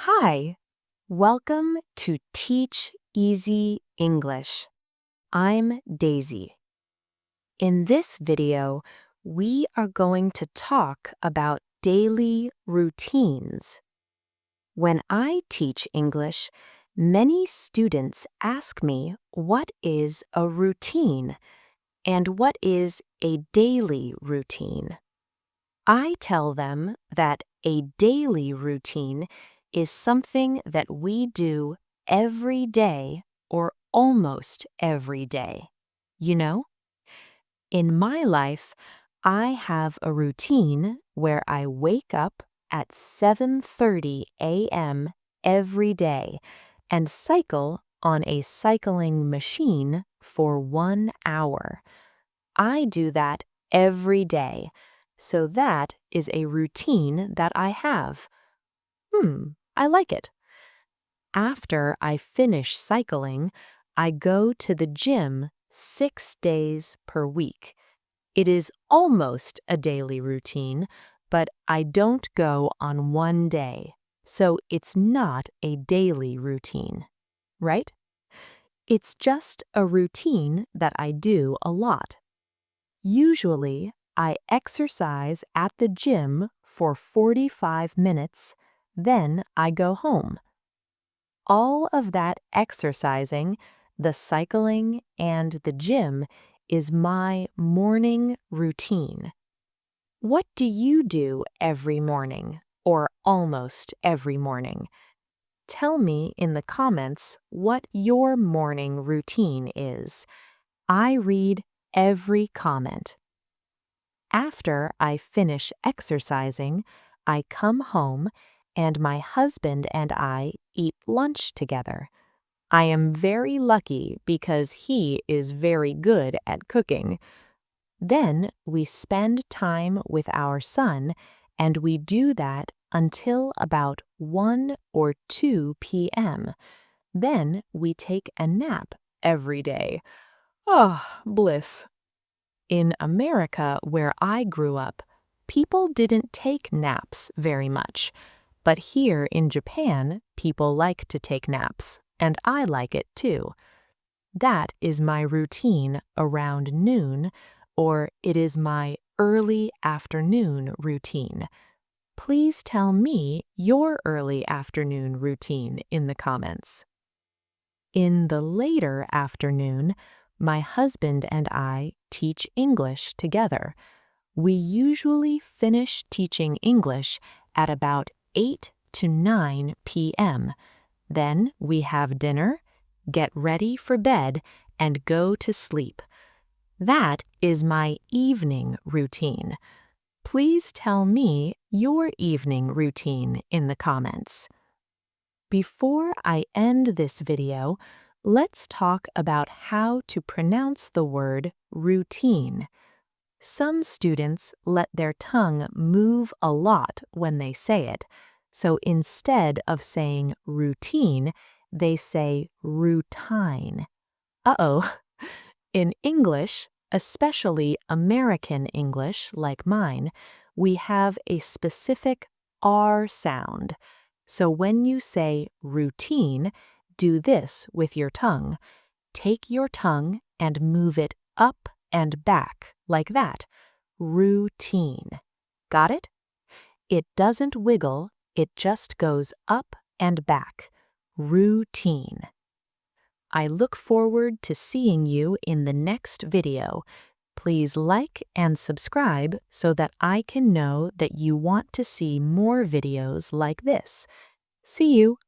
Hi, welcome to Teach Easy English. I'm Daisy. In this video, we are going to talk about daily routines. When I teach English, many students ask me what is a routine and what is a daily routine. I tell them that a daily routine is something that we do every day or almost every day. You know, in my life, I have a routine where I wake up at 7:30 a.m. every day and cycle on a cycling machine for 1 hour. I do that every day, so that is a routine that I have. I like it. After I finish cycling, I go to the gym 6 days per week. It is almost a daily routine, but I don't go on one day, so it's not a daily routine, right? It's just a routine that I do a lot. Usually, I exercise at the gym for 45 minutes, then I go home. All of that exercising, the cycling, and the gym is my morning routine. What do you do every morning, or almost every morning? Tell me in the comments what your morning routine is. I read every comment. After I finish exercising, I come home and my husband and I eat lunch together. I am very lucky because he is very good at cooking. Then we spend time with our son, and we do that until about 1 or 2 p.m. Then we take a nap every day. Ah, bliss. In America, where I grew up, people didn't take naps very much. But here in Japan, people like to take naps, and I like it too. That is my routine around noon, or it is my early afternoon routine. Please tell me your early afternoon routine in the comments. In the later afternoon, my husband and I teach English together. We usually finish teaching English at about 8 to 9 p.m. Then we have dinner, get ready for bed, and go to sleep. That is my evening routine. Please tell me your evening routine in the comments. Before I end this video, let's talk about how to pronounce the word routine. Some students let their tongue move a lot when they say it, so instead of saying routine, they say routine. Uh-oh. In English, especially American English like mine, we have a specific R sound. So when you say routine, do this with your tongue. Take your tongue and move it up and back like that. Routine. Got it? It doesn't wiggle, it just goes up and back. Routine. I look forward to seeing you in the next video. Please like and subscribe so that I can know that you want to see more videos like this. See you!